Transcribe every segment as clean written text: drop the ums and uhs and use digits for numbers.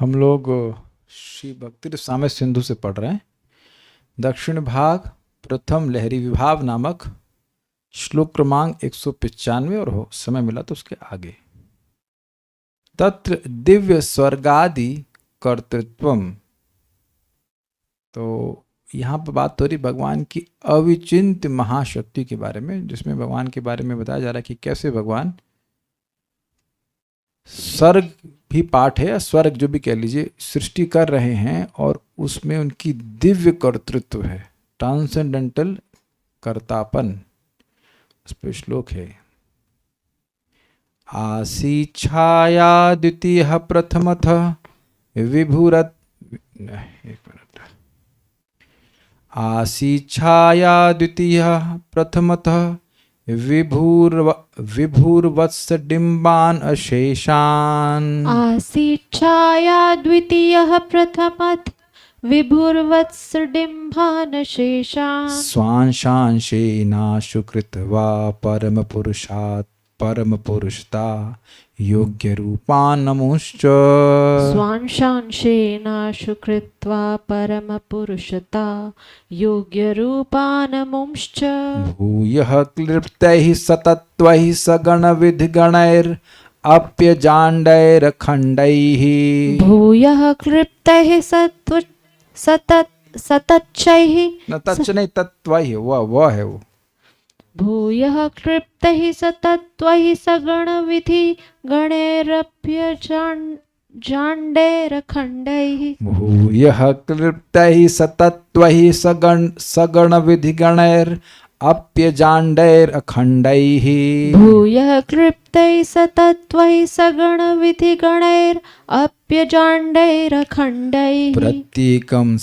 हम लोग श्री भक्ति रसामृत सिंधु से पढ़ रहे हैं। दक्षिण भाग प्रथम लहरी विभाव नामक श्लोक क्रमांक 195 और हो समय मिला तो उसके आगे। तत्र दिव्य स्वर्गादि कर्तृत्वम। तो यहाँ पर बात हो रही भगवान की अविचिंत महाशक्ति के बारे में, जिसमें भगवान के बारे में बताया जा रहा है कि कैसे भगवान स्वर्ग भी पाठ है या स्वर्ग जो भी कह लीजिए सृष्टि कर रहे हैं और उसमें उनकी दिव्य कर्तृत्व है, ट्रांसेंडेंटल कर्तापन। उस पर श्लोक है आसी छाया द्वितीय प्रथमथ विभुरत आसी छाया द्वितीय प्रथमतः विभुर्वत्सडिम्बान् अशेषान्। आसीच्छाया द्वितीयः प्रथमत् विभुर्वत्सडिम्बान् अशेषान्। स्वांशांशेनाशु कृत्वा परमपुरुषात् परमपुरुषता योग्यरूपान् नमोश्च। स्वांशांशेनाशु कृत्वा परमपुरुषता योग्यरूपान् नमोश्च। भूयः क्लिप्तैः सतत्वैः सगणविधिगणैरप्यजाण्डैरखण्डैः। भूयः क्लिप्तैः सतच्चैः न तच्च नहीं तत्वैः, वह है वो। भूयः क्लिप्तैः सतत्वैः सगणविधि गणैरप्यजाण्डैरखण्डैः। भूयः क्लिप्तैः सतत्वैः सगणविधिगणैरप्यजाण्डैरखण्डैः। भूयः क्लिप्तैः सतत्वैः सगणविधि गणैरप्यजाण्डैरखण्डैः। प्रत्येकं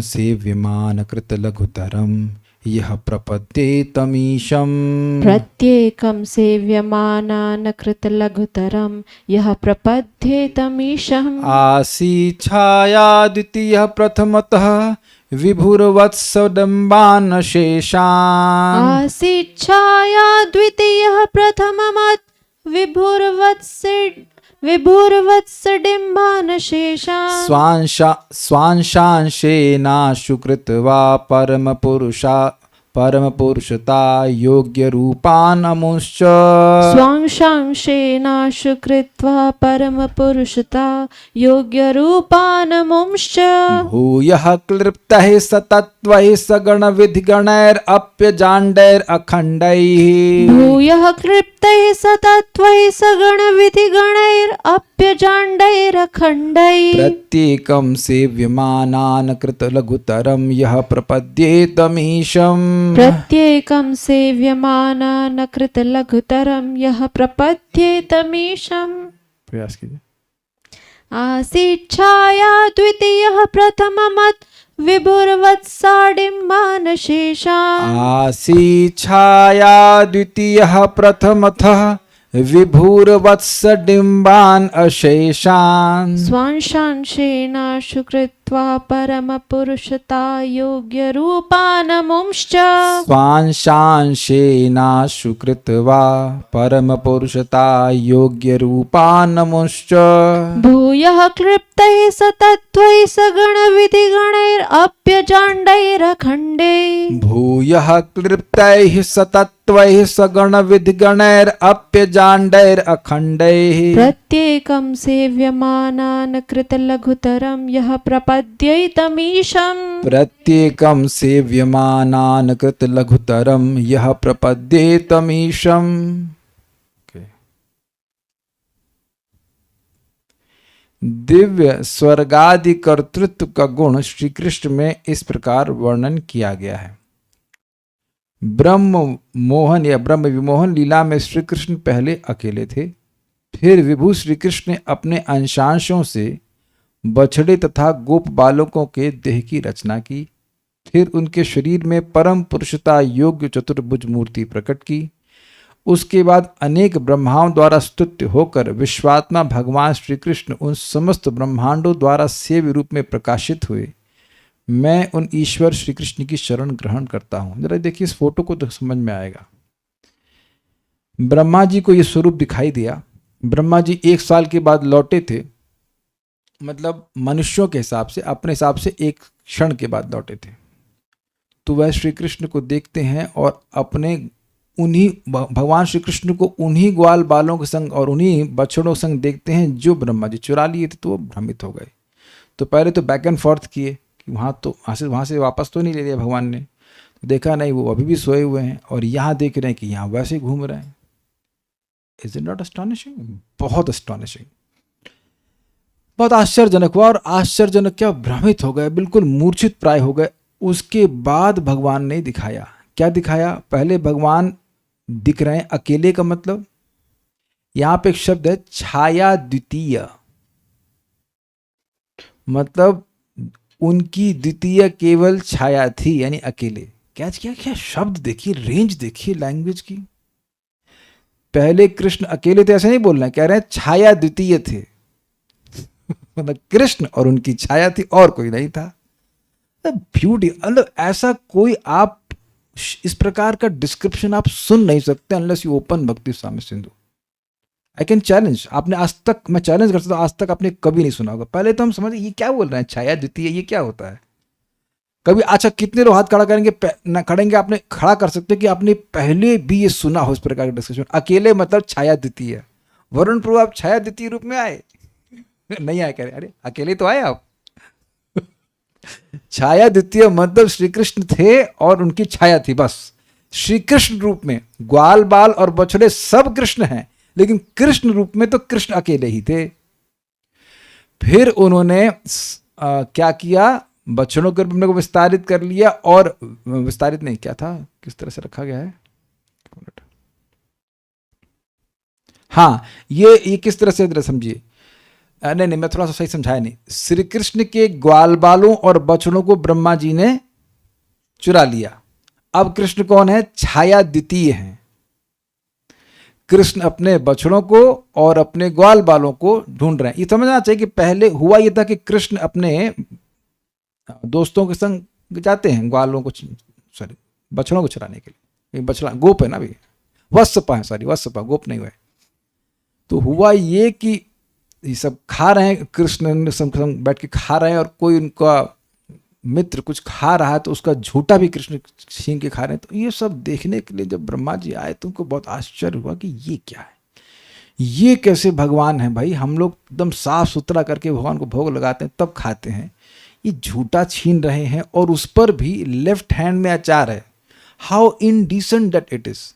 सेव्यमान कृतलघुतरं यः प्रपद्येतमीशम्। प्रत्येकं सेव्यमानान् कृतलघुतरं यः प्रपद्येतमीशम्। आसी छाया द्वितीयः प्रथमतः विभुर्वत्सडिम्बान् अशेषान्। आसीच्छाया द्वितीयः प्रथममत् विभुर्वत्सडिम्बान् अशेषान्। स्वांशांशेनाशु कृत्वा परमपुरुषता योग्यरूपान् नमोश्च। स्वांशांशेनाशु कृत्वा परमपुरुषता योग्यरूपान् नमोश्च। भूयः क्लिप्तैः सतत्वैः सगणविधिगणैरप्यजाण्डैरखण्डैः। भूयः क्लिप्तैः सतत्वैः सगणविधिगणैरप्यजाण्डैरखण्डैः। प्रत्येकं सेव्यमानान् कृतलघुतरं यः प्रपद्येतमीशम्। प्रत्येकं सेव्यमानान् कृतलघुतरं यः प्रपद्येतमीशम्। प्रयास कीजिए। आसीच्छाया द्वितीयः प्रथममत् विभुर्वत्सडिम्बान् अशेषान्। आसी छाया द्वितीयः प्रथमतः विभुर्वत्सडिम्बान् अशेषान्। स्वांशांशेनाशु कृत्वा परमपुरुषता योग्यरूपान् नमोश्च। स्वांशांशेनाशु कृत्वा परमपुरुषता योग्यरूपान् नमोश्च। भूयः क्लिप्तैः सतत्वैः सगणविधिगणैरप्यजाण्डैरखण्डैः। भूयः क्लिप्तैः सतत्वैः सगणविधिगणैरप्यजाण्डैरखण्डैः। प्रत्येकं सेव्यमानान् कृतलघुतरं यः प्रपद्येतमीशम्। प्रत्येकं सेव्यमानान् कृतलघुतरं यः प्रपद्येतमीशम्। दिव्य स्वर्गादि कर्तृत्व का गुण श्री कृष्ण में इस प्रकार वर्णन किया गया है। ब्रह्म मोहन या ब्रह्म विमोहन लीला में श्री कृष्ण पहले अकेले थे, फिर विभु श्री कृष्ण ने अपने अंशांशों से बछड़े तथा गोप बालकों के देह की रचना की, फिर उनके शरीर में परम पुरुषता योग्य चतुर्भुज मूर्ति प्रकट की। उसके बाद अनेक ब्रह्माओं द्वारा स्तुत्य होकर विश्वात्मा भगवान श्री कृष्ण उन समस्त ब्रह्मांडों द्वारा सेव्य रूप में प्रकाशित हुए। मैं उन ईश्वर श्री कृष्ण की शरण ग्रहण करता हूं। जरा देखिए इस फोटो को तो समझ में आएगा। ब्रह्मा जी को ये स्वरूप दिखाई दिया ब्रह्मा जी 1 साल के बाद लौटे थे, मतलब मनुष्यों के हिसाब से, अपने हिसाब से 1 क्षण के बाद लौटे थे। तो वह श्री कृष्ण को देखते हैं और अपने उन्हीं भगवान श्री कृष्ण को उन्हीं ग्वाल बालों के संग और उन्हीं बछड़ों के संग देखते हैं जो ब्रह्मा जी चुरा लिए थे। तो वो भ्रमित हो गए। तो पहले तो बैक एंड फोर्थ किए कि वहाँ से वापस तो नहीं ले लिया भगवान ने। देखा नहीं, वो अभी भी सोए हुए हैं और यहाँ देख रहे हैं कि यहाँ वैसे घूम रहे हैं। Is it not astonishing? बहुत अस्टॉनिशिंग, बहुत आश्चर्यजनक हुआ। और आश्चर्यजनक क्या, भ्रमित हो गए, बिल्कुल मूर्छित प्राय हो गए। उसके बाद भगवान ने दिखाया, क्या दिखाया? पहले भगवान दिख रहे हैं अकेले, का मतलब यहां पे एक शब्द है छाया द्वितीय, मतलब उनकी द्वितीय केवल छाया थी, यानी अकेले। क्या क्या क्या शब्द देखिए, रेंज देखिए लैंग्वेज की। पहले कृष्ण अकेले थे ऐसे नहीं बोल रहे हैं, कह रहे हैं छाया द्वितीय थे मतलब कृष्ण और उनकी छाया थी और कोई नहीं था। ब्यूटी, मतलब ऐसा कोई आप इस प्रकार का डिस्क्रिप्शन आप सुन नहीं सकते अनलेस यू ओपन भक्ति स्वामी सिंधु। आई कैन चैलेंज, आपने आज तक, मैं चैलेंज कर सकता हूं, आज तक आपने कभी नहीं सुना होगा। पहले तो हम समझे ये क्या बोल रहे हैं, छाया द्वितीय, ये क्या होता है? कभी अच्छा कितने लोग हाथ खड़ा करेंगे, ना खड़ेंगे, आपने खड़ा कर सकते कि आपने पहले भी ये सुना हो इस प्रकार का डिस्कशन, अकेले मतलब छाया द्वितीय। वरुण प्रभु आप छाया द्वितीय रूप में आए नहीं आए, कह रहे अरे अकेले तो आए आप छाया द्वितीय मतलब श्री कृष्ण थे और उनकी छाया थी, बस। श्री कृष्ण रूप में ग्वाल बाल और बछड़े सब कृष्ण हैं, लेकिन कृष्ण रूप में तो कृष्ण अकेले ही थे। फिर उन्होंने क्या किया, बछड़ों के रूप में को विस्तारित कर लिया, और विस्तारित नहीं, क्या था, किस तरह से रखा गया है, हाँ ये किस तरह से समझिए, नहीं मैं थोड़ा सा सही समझाया नहीं। श्री कृष्ण के ग्वाल बालों और बछड़ों को ब्रह्मा जी ने चुरा लिया। अब कृष्ण कौन है? छाया द्वितीय हैं। कृष्ण अपने बछड़ों को और अपने ग्वाल बालों को ढूंढ रहे हैं। ये समझना चाहिए कि पहले हुआ ये था कि कृष्ण अपने दोस्तों के संग जाते हैं ग्वालों को, सॉरी बछड़ों को चुराने के लिए। बछड़ा गोप है ना, अभी वत्सपा है, सॉरी वत्सपा, गोप नहीं हुए। तो हुआ ये कि ये सब खा रहे हैं, कृष्ण संग बैठ के खा रहे हैं, और कोई उनका मित्र कुछ खा रहा है तो उसका झूठा भी कृष्ण छीन के खा रहे हैं। तो ये सब देखने के लिए जब ब्रह्मा जी आए तो उनको बहुत आश्चर्य हुआ कि ये क्या है, ये कैसे भगवान है भाई? हम लोग एकदम साफ सुथरा करके भगवान को भोग लगाते हैं तब खाते हैं, ये झूठा छीन रहे हैं और उस पर भी लेफ्ट हैंड में अचार है। How indecent that it is.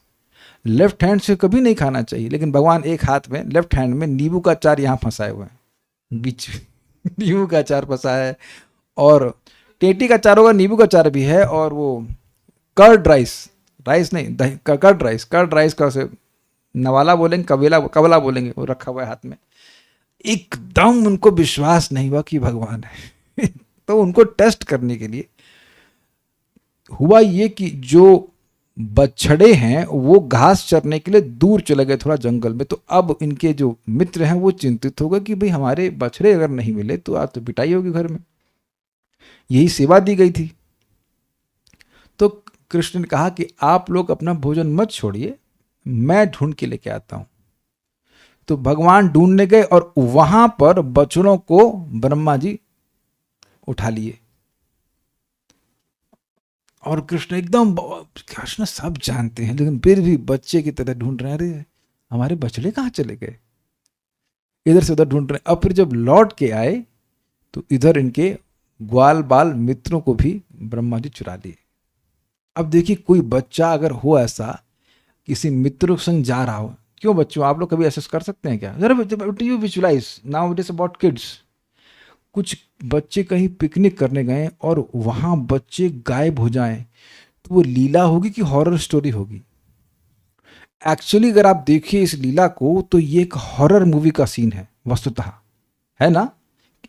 Left hand से कभी नहीं खाना चाहिए, लेकिन भगवान एक हाथ में लेफ्ट हैंड में नींबू का अचार यहाँ फंसाए हुए हैं, बीच नींबू का अचार फंसा है, और टेटी का अचार होगा, नींबू का अचार भी है, और वो कर्ड राइस, राइस नहीं कर्ड राइस का से नवाला बोलेंगे, कवला बोलेंगे, वो रखा हुआ है हाथ में। एकदम उनको विश्वास नहीं हुआ कि भगवान है तो उनको टेस्ट करने के लिए हुआ ये कि जो बछड़े हैं वो घास चरने के लिए दूर चले गए थोड़ा जंगल में। तो अब इनके जो मित्र हैं वो चिंतित हो गए कि भाई हमारे बछड़े अगर नहीं मिले तो आज तो पिटाई होगी घर में, यही सेवा दी गई थी। तो कृष्ण ने कहा कि आप लोग अपना भोजन मत छोड़िए, मैं ढूंढ के लेके आता हूं। तो भगवान ढूंढने गए और वहां पर बछड़ों को ब्रह्मा जी उठा लिए। और कृष्ण एकदम, कृष्ण सब जानते हैं लेकिन फिर भी बच्चे की तरह ढूंढ रहे हैं, अरे हमारे बछड़े कहाँ चले गए, इधर से उधर ढूंढ रहे हैं। अब फिर जब लौट के आए तो इधर इनके ग्वाल बाल मित्रों को भी ब्रह्मा जी चुरा लिए। अब देखिए कोई बच्चा अगर हो ऐसा, किसी मित्र के संग जा रहा हो, क्यों बच्चों आप लोग कभी ऐसा कर सकते हैं क्या? जरा you visualise now it is about kids. कुछ बच्चे कहीं पिकनिक करने गए और वहां बच्चे गायब हो जाएं, तो वो लीला होगी कि हॉरर स्टोरी होगी? एक्चुअली अगर आप देखिए इस लीला को तो ये एक हॉरर मूवी का सीन है वस्तुतः, है ना?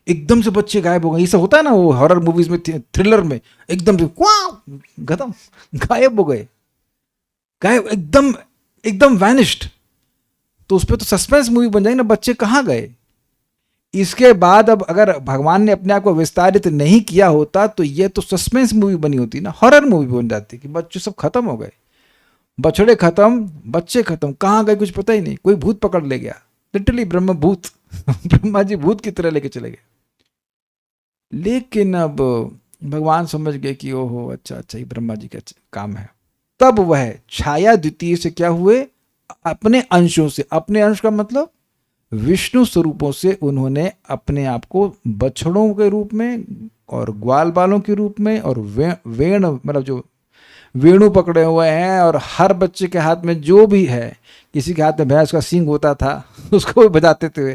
एकदम से बच्चे गायब हो गए, ये सब होता है ना वो हॉरर मूवीज में, थ्रिलर में, एकदम से खत्म, गायब हो गए, गायब, एकदम एकदम वैनिश्ड। तो उस पर तो सस्पेंस मूवी बन जाएगी ना, बच्चे कहाँ गए। इसके बाद अब अगर भगवान ने अपने आप को विस्तारित नहीं किया होता तो ये तो सस्पेंस मूवी बनी होती ना, हॉरर मूवी बन जाती कि बच्चे सब खत्म हो गए, बछड़े खत्म, बच्चे खत्म, कहाँ गए कुछ पता ही नहीं, कोई भूत पकड़ ले गया। लिटरली ब्रह्मभूत ब्रह्मा जी भूत की तरह लेके चले गए। लेकिन अब भगवान समझ गए कि ओहो अच्छा अच्छा ये ब्रह्मा जी का काम है। तब वह छाया द्वितीय से क्या हुए, अपने अंशों से, अपने अंश का मतलब विष्णु स्वरूपों से उन्होंने अपने आप को बछड़ों के रूप में और ग्वाल बालों के रूप में और वेण मतलब जो वेणु पकड़े हुए हैं, और हर बच्चे के हाथ में जो भी है, किसी के हाथ में भैंस का सींग होता था उसको भी बजाते थे,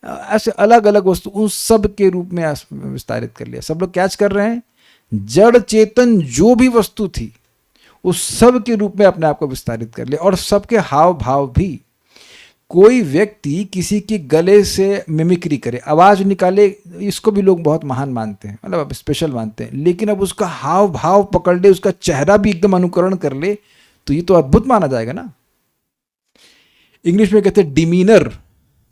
ऐसे अलग अलग वस्तु उन सब के रूप में विस्तारित कर लिया। सब लोग कैच कर रहे हैं, जड़ चेतन जो भी वस्तु थी उस सब के रूप में अपने आप को विस्तारित कर लिया। और सबके हाव भाव भी, कोई व्यक्ति किसी के गले से मिमिक्री करे, आवाज निकाले, इसको भी लोग बहुत महान मानते हैं, मतलब स्पेशल मानते हैं। लेकिन अब उसका हाव भाव पकड़ ले, उसका चेहरा भी एकदम अनुकरण कर ले, तो ये तो अद्भुत माना जाएगा ना। इंग्लिश में कहते हैं डिमीनर,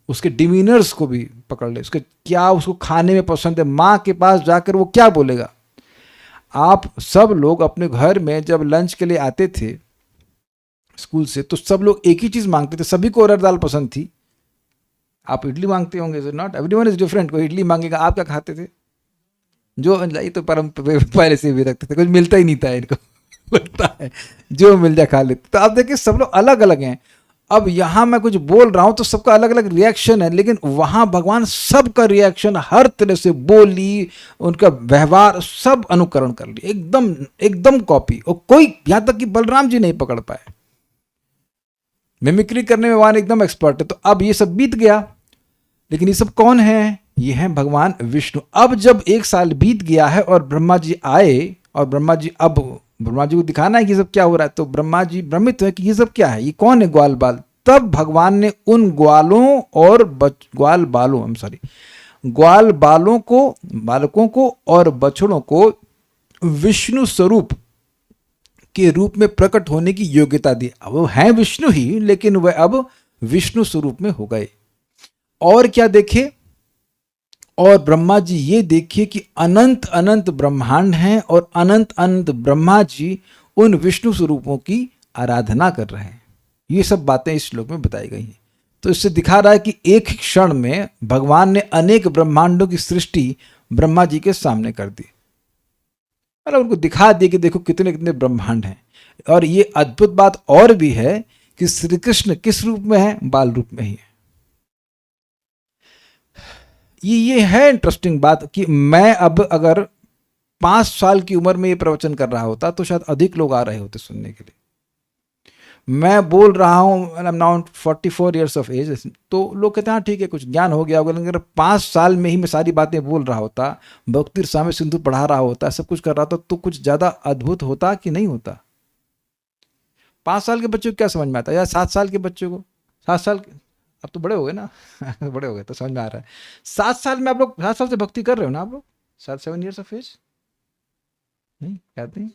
उसके डिमीनर्स को भी पकड़ ले, उसके क्या उसको खाने में पसंद है, माँ के पास जाकर वो क्या बोलेगा। आप सब लोग अपने घर में जब लंच के लिए आते थे स्कूल से, तो सब लोग एक ही चीज मांगते थे, सभी को अरहर दाल पसंद थी। आप इडली मांगते होंगे, नॉट एवरीवन इज डिफरेंट, कोई इडली मांगेगा। आप क्या खाते थे? जो ये तो पहले से भी रखते थे, कुछ मिलता ही नहीं था इनको लगता है जो मिल जाए खा लेते। तो आप देखिए सब लोग अलग अलग हैं। अब यहां मैं कुछ बोल रहा हूं तो सबका अलग अलग रिएक्शन है, लेकिन वहां भगवान सबका रिएक्शन हर तरह से, बोली, उनका व्यवहार सब अनुकरण कर लिया, एकदम एकदम कॉपी। और कोई, यहां तक कि बलराम जी नहीं पकड़ पाए। मिमिक्री करने में वहां एकदम एक्सपर्ट है। तो अब ये सब बीत गया, लेकिन ये सब कौन है? ये हैं भगवान विष्णु। अब जब 1 साल बीत गया है और ब्रह्मा जी आए, और ब्रह्मा जी को दिखाना है कि ये सब क्या हो रहा है, तो ब्रह्मा जी भ्रमित है कि ये सब क्या है, ये कौन है ग्वाल बाल। तब भगवान ने उन ग्वालों और ग्वाल बालों को, बालकों को और बछड़ों को विष्णु स्वरूप के रूप में प्रकट होने की योग्यता दी। अब वो हैं विष्णु ही, लेकिन वह अब विष्णु स्वरूप में हो गए। और क्या देखे? और ब्रह्मा जी ये देखिए कि अनंत अनंत ब्रह्मांड हैं, और अनंत अनंत ब्रह्मा जी उन विष्णु स्वरूपों की आराधना कर रहे हैं। ये सब बातें इस श्लोक में बताई गई हैं। तो इससे दिखा रहा है कि एक ही क्षण में भगवान ने अनेक ब्रह्मांडों की सृष्टि ब्रह्मा जी के सामने कर दी, मतलब उनको दिखा दिए कि देखो कितने कितने ब्रह्मांड हैं। और ये अद्भुत बात और भी है कि श्री कृष्ण किस रूप में है? बाल रूप में ही है। ये है इंटरेस्टिंग बात कि मैं अब अगर 5 साल की उम्र में ये प्रवचन कर रहा होता तो शायद अधिक लोग आ रहे होते सुनने के लिए। मैं बोल रहा हूँ, I am now 44 years of age, तो लोग कहते हैं हाँ ठीक है कुछ ज्ञान हो गया होगा। लेकिन अगर 5 साल में ही मैं सारी बातें बोल रहा होता, भक्ति रसामृत सिंधु पढ़ा रहा होता, सब कुछ कर रहा होता, तो कुछ ज़्यादा अद्भुत होता कि नहीं होता? 5 साल के बच्चों को क्या समझ में आता है, या 7 साल के बच्चों को? 7 साल, अब तो बड़े हो गए ना बड़े हो गए तो समझ में आ रहा है। 7 साल में आप लोग 7 साल से भक्ति कर रहे हो ना आप लोग? 7 ईयर्स ऑफ एज नहीं कहते हैं,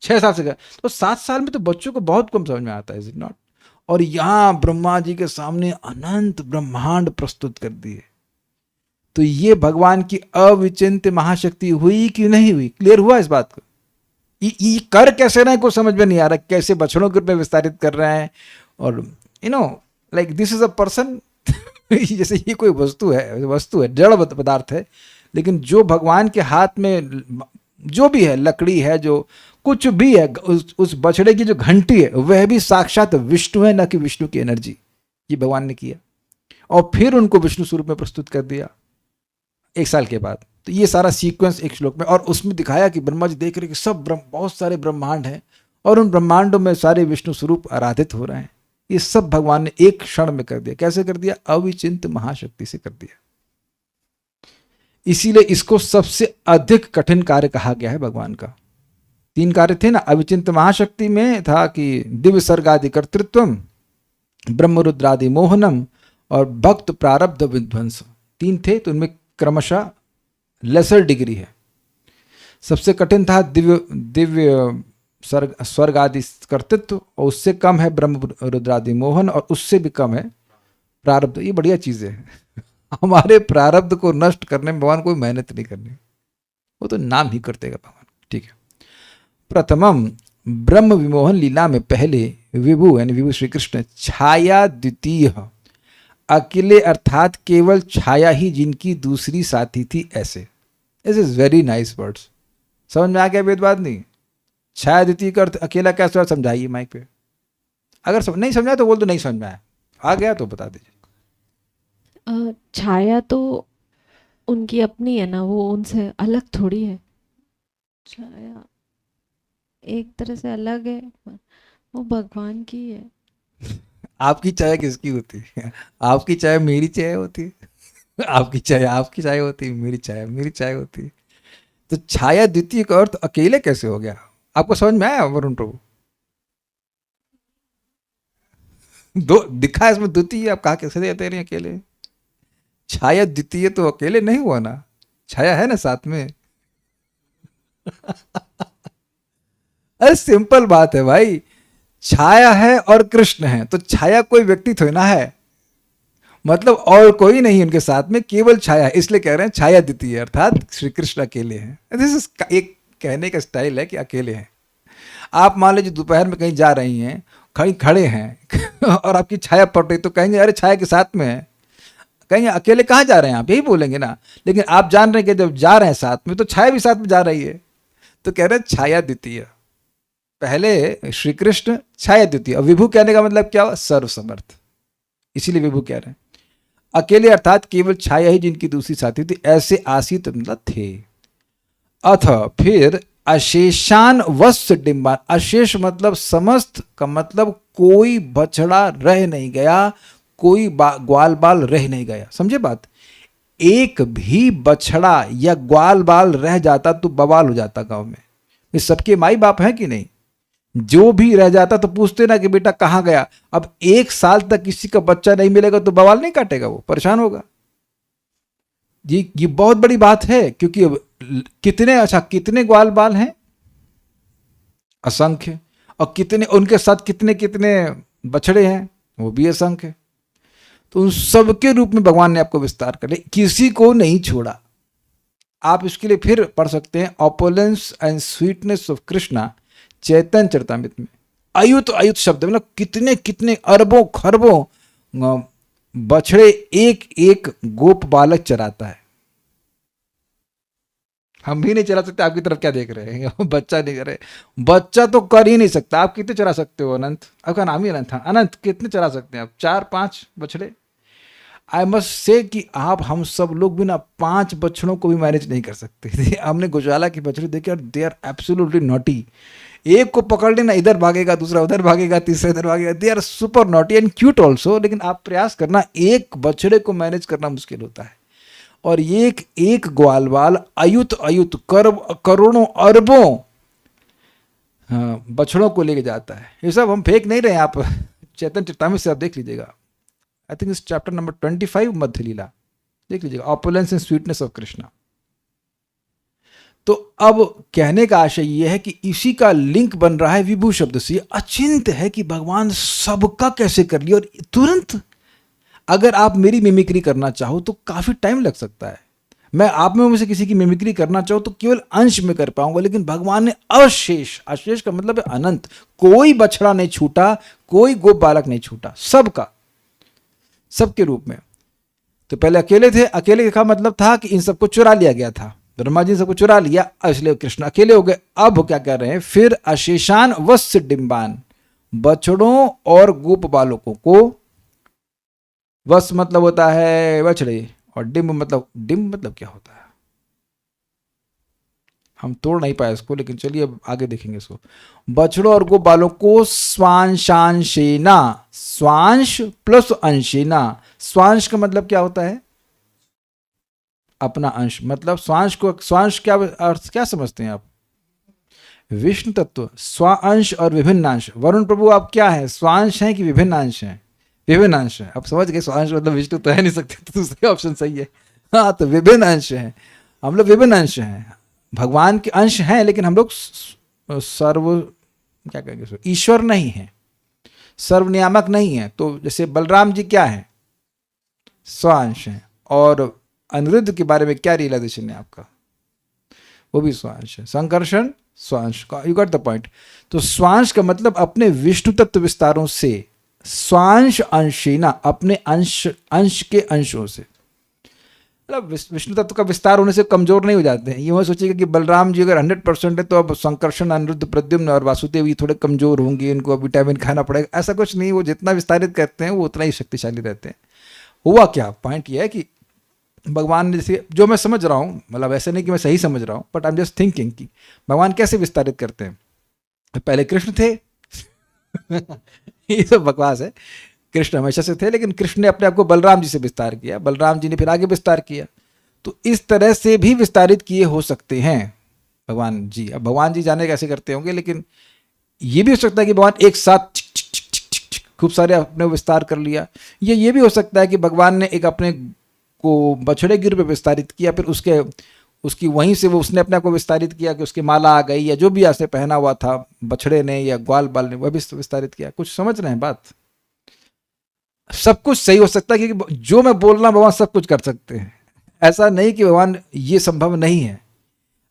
6 साल से कर, तो 7 साल में तो बच्चों को बहुत कम समझ में आता है, इज इट नॉट? और यहाँ ब्रह्मा जी के सामने अनंत ब्रह्मांड प्रस्तुत कर दिए। तो ये भगवान की अविचिंत्य महाशक्ति हुई कि नहीं हुई? क्लियर हुआ इस बात को? ये कर कैसे रहे हैं कुछ समझ में नहीं आ रहा, कैसे बछड़ों के रूप में विस्तारित कर रहे हैं। और like this is a person जैसे ये कोई वस्तु है, जड़ पदार्थ है, लेकिन जो भगवान के हाथ में जो भी है, लकड़ी है, जो कुछ भी है, उस बछड़े की जो घंटी है वह भी साक्षात विष्णु है, न कि विष्णु की एनर्जी। ये भगवान ने किया और फिर उनको विष्णु स्वरूप में प्रस्तुत कर दिया 1 साल के बाद। तो ये सारा सीक्वेंस एक श्लोक में, और उसमें दिखाया कि ब्रह्मा जी देख रहे कि सब बहुत सारे ब्रह्मांड हैं और उन ब्रह्मांडों में सारे विष्णु स्वरूप आराधित हो रहे हैं। ये सब भगवान ने एक क्षण में कर दिया। कैसे कर दिया? अविचिंत महाशक्ति से कर दिया। इसीलिए इसको सबसे अधिक कठिन कार्य कहा गया है भगवान का। 3 कार्य थे ना, अविचिंत महाशक्ति में था कि दिव्य सर्गादि कर्तृत्वम, ब्रह्म रुद्रादि मोहनम और भक्त प्रारब्ध विध्वंस। 3 थे, तो उनमें क्रमशः लेसर डिग्री है। सबसे कठिन था दिव्य स्वर्ग आदि कर्तृत्व, और उससे कम है ब्रह्म रुद्रादि मोहन, और उससे भी कम है प्रारब्ध। ये बढ़िया चीज है हमारे प्रारब्ध को नष्ट करने में भगवान कोई मेहनत नहीं करनी, वो तो नाम ही करते हैं भगवान। ठीक है। प्रथमम ब्रह्म विमोहन लीला में पहले विभु यानी विभु श्री कृष्ण छाया द्वितीय अकेले अर्थात केवल छाया ही जिनकी दूसरी साथी थी, ऐसे। This is very nice words. समझ में आ गया भेदभाव? नहीं, छाया द्वितीय का अर्थ अकेला कैसे हुआ, समझाइए माइक पे। अगर नहीं समझा तो बोल दो नहीं समझ में आया, आ गया तो बता दीजिए। छाया तो उनकी अपनी है ना, वो उनसे अलग थोड़ी है। छाया एक तरह से अलग है, वो भगवान की है। आपकी चाय किसकी होती है? आपकी चाय मेरी चाय होती है, आपकी चाय आपकी चाय होती है, मेरी चाय मेरी चाय होती है। तो छाया द्वितीय का अर्थ अकेले कैसे हो गया? आपको समझ में आया वरुण प्रभु? दो दिखा है इसमें द्वितीय, आप कहा कैसे देते रहे अकेले? छाया द्वितीय तो अकेले नहीं हुआ ना, छाया है ना साथ में। अरे सिंपल बात है भाई, छाया है और कृष्ण है, तो छाया कोई व्यक्ति थोड़ी ना है, मतलब और कोई नहीं उनके साथ में, केवल छाया है। इसलिए कह रहे हैं छाया द्वितीय, अर्थात श्री कृष्ण अकेले हैं। दिस इज एक कहने का स्टाइल है कि अकेले हैं। आप मान लीजिए दोपहर में कहीं जा रही हैं, कहीं खड़े हैं और आपकी छाया पड़ रही, तो कहेंगे अरे छाया के साथ में है। कहेंगे अकेले कहाँ जा रहे हैं आप, यही बोलेंगे ना। लेकिन आप जान रहे हैं कि जब जा रहे हैं साथ में, तो छाया भी साथ में जा रही है। तो कह रहे हैं छाया द्वितीय, पहले श्री कृष्ण, छाया द्वितीय। और विभु कहने का मतलब क्या हुआ? सर्वसमर्थ। इसीलिए विभु कह रहे हैं अकेले अर्थात केवल छाया ही जिनकी दूसरी साथी थी, ऐसे आसीत मतलब थे। अथ फिर अशेषान वत्स डिम्बान, अशेष मतलब समस्त का मतलब कोई बछड़ा रह नहीं गया, कोई ग्वाल बाल रह नहीं गया। समझे बात? एक भी बछड़ा या ग्वाल बाल रह जाता तो बवाल हो जाता गांव में। ये सबके माई बाप हैं कि नहीं? जो भी रह जाता तो पूछते ना कि बेटा कहाँ गया। अब 1 साल तक किसी का बच्चा नहीं मिलेगा तो बवाल नहीं काटेगा, वो परेशान होगा। ये बहुत बड़ी बात है, क्योंकि कितने ग्वाल बाल हैं? असंख्य। और कितने उनके साथ कितने कितने बछड़े हैं? वो भी असंख्य। तो उन सबके रूप में भगवान ने आपको विस्तार कर लिया, किसी को नहीं छोड़ा। आप इसके लिए फिर पढ़ सकते हैं opulence and sweetness of Krishna, Chaitanya Charitamrita में। अयुत अयुत शब्द मतलब कितने कितने अरबों खरबों बछड़े एक एक गोप बालक चराता है। हम भी नहीं चला सकते, आपकी तरफ क्या देख रहे हैं? बच्चा नहीं कर रहे, बच्चा तो कर ही नहीं सकता। आप कितने चरा सकते हो? अनंत, आपका नाम ही अनंत था। अनंत कितने चरा सकते हैं आप? 4-5 बछड़े। आई मस्ट से कि आप हम सब लोग भी ना 5 बछड़ों को भी मैनेज नहीं कर सकते। हमने गुजराला की बछड़े देखे और दे आर एब्सोल्युटली नॉटी। एक को पकड़ लेना, इधर भागेगा, दूसरा उधर भागेगा, तीसरा इधर भागेगा। They are super naughty and cute also. लेकिन आप प्रयास करना, एक बछड़े को मैनेज करना मुश्किल होता है। और एक एक ग्वाल बाल अयुत अयुत करोड़ों अरबों बछड़ों को लेके जाता है। ये सब हम फेंक नहीं रहे हैं, आप चैतन्य चरितामृत से आप देख लीजिएगा। आई थिंक इस चैप्टर नंबर 25 मध्य लीला देख लीजिएगा, opulence and sweetness of Krishna. तो अब कहने का आशय यह है कि इसी का लिंक बन रहा है विभु शब्द से। अचिंत है कि भगवान सबका कैसे कर लिया। और तुरंत अगर आप मेरी मिमिक्री करना चाहो तो काफी टाइम लग सकता है। मैं आप में से किसी की मिमिक्री करना चाहो तो केवल अंश में कर पाऊंगा, लेकिन भगवान ने अशेष, अशेष का मतलब है अनंत, कोई बछड़ा नहीं छूटा, कोई गोप बालक नहीं छूटा, सबका, सबके रूप में। तो पहले अकेले थे, अकेले का मतलब था कि इन सबको चुरा लिया गया था, ब्रह्मा जी सबको चुरा लिया, इसलिए कृष्ण अकेले हो गए। अब क्या कर रहे हैं? फिर अशेषान वत्स डिम्बान, बछड़ों और गोप बालकों को, वत्स मतलब होता है बछड़े, और डिम्ब मतलब क्या होता है? हम तोड़ नहीं पाए इसको, लेकिन चलिए अब आगे देखेंगे इसको। बछड़ों और गोप बालों को स्वांशांशेना, स्वांश प्लस अंशेना। स्वांश का मतलब क्या होता है? अपना अंश। मतलब स्वांश को, स्वांश क्या अर्थ क्या समझते हैं आप? विष्णु तत्व, स्वांश और विभिन्न अंश। वरुण प्रभु आप क्या है, स्वांश हैं कि विभिन्न अंश हैं? विभिन्न अंश है। अब समझ गए, स्वांश मतलब विष्णु तो है नहीं सकते, तो दूसरे ऑप्शन सही है। हाँ, तो विभिन्न अंश हैं, हम लोग विभिन्न अंश हैं, भगवान के अंश हैं, लेकिन हम लोग सर्व क्या कहेंगे, ईश्वर नहीं है, सर्वनियामक नहीं है। तो जैसे बलराम जी क्या है? स्वांश हैं। और अनिरुद्ध के बारे में क्या रियलाइजेशन है आपका? वो भी स्वांश है। संकर्षण स्वांश का, यू गॉट द पॉइंट। तो स्वांश का मतलब अपने विष्णु तत्व विस्तारों से स्वांश अंशेना, अपने अंश के अंशों से। मतलब विष्णु तत्व का विस्तार होने से कमजोर नहीं हो जाते हैं। ये वो सोचिएगा कि बलराम जी अगर 100% है तो अब संकर्षण, अनिरुद्ध, प्रद्युम्न और वासुदेव ये थोड़े कमजोर होंगे, इनको अब विटामिन खाना पड़ेगा, ऐसा कुछ नहीं। वो जितना विस्तारित करते हैं वो उतना ही शक्तिशाली रहते हैं। हुआ क्या, पॉइंट ये है कि भगवान ने, जैसे जो मैं समझ रहा हूँ, मतलब ऐसे नहीं कि मैं सही समझ रहा हूँ, but I am just thinking कि भगवान कैसे विस्तारित करते हैं। पहले कृष्ण थे ये सब बकवास है। कृष्ण हमेशा से थे, लेकिन कृष्ण ने अपने आप को बलराम जी से विस्तार किया, बलराम जी ने फिर आगे विस्तार किया। तो इस तरह से भी विस्तारित किए हो सकते हैं भगवान जी। अब भगवान जी जाने कैसे करते होंगे, लेकिन ये भी हो सकता है कि भगवान एक साथ खूब सारे अपने विस्तार कर लिया। ये भी हो सकता है कि भगवान ने एक अपने को बछड़े गिर पे विस्तारित किया, फिर उसकी वहीं से वो उसने अपने आप को विस्तारित किया कि उसकी माला आ गई, या जो भी ऐसे पहना हुआ था बछड़े ने या ग्वाल बाल ने, वह भी विस्तारित किया। कुछ समझ रहे हैं बात? सब कुछ सही हो सकता है, क्योंकि जो मैं बोल रहा हूं भगवान सब कुछ कर सकते हैं। ऐसा नहीं कि भगवान ये संभव नहीं है।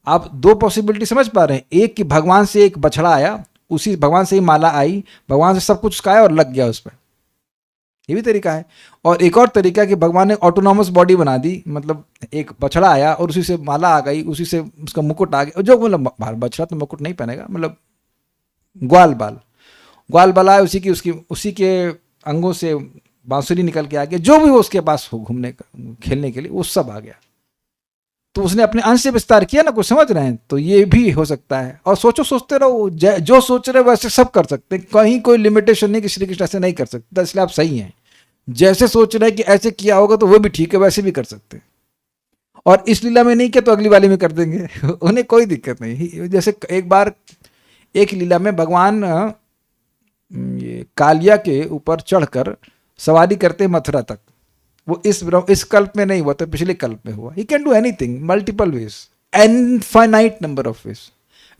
आप दो पॉसिबिलिटी समझ पा रहे हैं, एक कि भगवान से एक बछड़ा आया, उसी भगवान से ही माला आई, भगवान से सब कुछ उसका आया और लग गया उस पर, ये भी तरीका है। और एक और तरीका कि भगवान ने ऑटोनॉमस बॉडी बना दी, मतलब एक बछड़ा आया और उसी से माला आ गई, उसी से उसका मुकुट आ गया, जो मतलब बछड़ा तो मुकुट नहीं पहनेगा, मतलब ग्वाल बाल आया, उसी के अंगों से बांसुरी निकल के आ गया, जो भी वो उसके पास हो घूमने का खेलने के लिए वो सब आ गया। तो उसने अपने अंश से विस्तार किया ना, कुछ समझ रहे हैं? तो ये भी हो सकता है। और सोचते रहो, जो सोच रहे वैसे सब कर सकते हैं, कहीं कोई लिमिटेशन नहीं कि श्री कृष्ण ऐसे नहीं कर सकते, इसलिए आप सही हैं। जैसे सोच रहे हैं कि ऐसे किया होगा तो वो भी ठीक है, वैसे भी कर सकते हैं। और इस लीला में नहीं किया तो अगली वाली में कर देंगे उन्हें कोई दिक्कत नहीं। जैसे एक बार एक लीला में भगवान ये कालिया के ऊपर चढ़कर सवारी करते मथुरा तक। वो इस कल्प में नहीं हुआ, तो पिछले कल्प में हुआ। He can do anything multiple ways, infinite number of ways.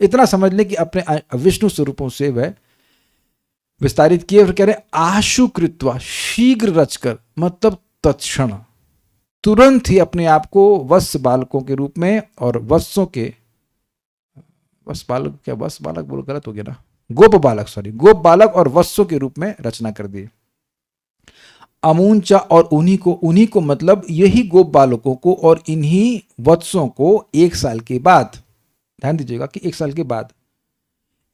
इतना समझ लें कि अपने विष्णु स्वरूपों से वह विस्तारित किए। और कह रहे आशु कृत्वा, शीघ्र रचकर, मतलब तत्क्षण, तुरंत ही अपने आप को वत्स बालकों के रूप में और वत्सों के, वत्स बालक क्या, वत्स बालक बोल गलत हो गया ना, गोप बालक और वत्सों के रूप में रचना कर दिए। अमूंचा, और उन्हीं को मतलब यही गोप बालकों को और इन्हीं वत्सों को 1 साल के बाद, ध्यान दीजिएगा कि 1 साल के बाद,